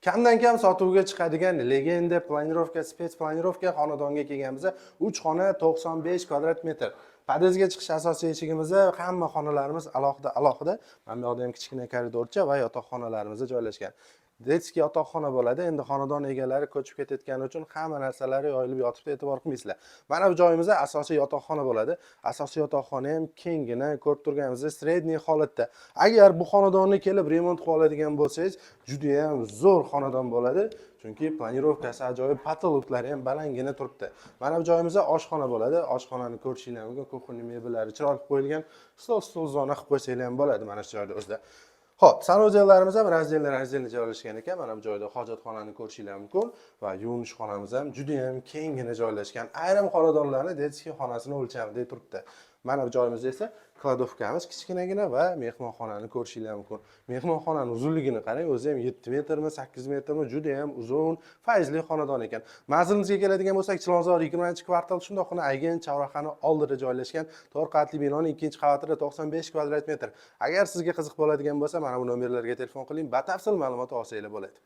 Kamdan kam sotuvga chiqadigan legenda planirovka, spets planirovka xonadonga kelganimizda 3 xona 95 kvadrat metr. Podyezdga chiqish asosiy eshigimizda hamma xonalarimiz alohida. Mana bu yerda ham kichkina koridorcha va yotoqxonalarimiz joylashgan. Detskiy yotoqxona bo'ladi. Endi xonadon egalari ko'chib ketayotgani uchun hamma narsalari yoyilib yotibdi, e'tibor qilmaysizlar. Mana bu joyimizda asosiy yotoqxona bo'ladi. Asosiy yotoqxona ham kengina, ko'rib turganimizdek sredniy holatda. Agar bu xonadonni kelib remont qilib oladigan bo'lsangiz, juda ham zo'r xonadon bo'ladi. Chunki planirovkasi ajoyib, patologlari ham balangina turibdi. Mana bu joyimizda oshxona bo'ladi. Oshxonani ko'rishingiz mumkin, kuxonniy mebellari chiroyli qo'yilgan. Stol zona qilib qo'ysanglar ham bo'ladi mana shu joyda o'zida. Xo'p, sanuzellarimiz ham razdelli joylashgan ekan. Mana bu joyda hojatxonani ko'rishingiz mumkin va yuvinish xonamiz ham juda ham kengina joylashgan. Ayrim xonadonlarni detskiy xonasini o'lchamida turibdi. Mana bu joyimizda esa kladovkamiz kichkinagina va mehmonxonani ko'rishingiz mumkin. Mehmonxonaning uzunligini qarang, o'zi ham 7 metrmi, 8 metrmi, juda ham uzun, fayzli xonadon ekan. Manzilimizga keladigan bo'lsak, Chilonzor 20-kvartal shundoqqina Aygen Chavraxani oldida joylashgan 4 qavatli binoning 2-qavatida 95 kvadrat metr. Agar sizga qiziq bo'ladigan bo'lsa, mana bu nomerlarga telefon qiling, batafsil ma'lumot olsanglar bo'ladi.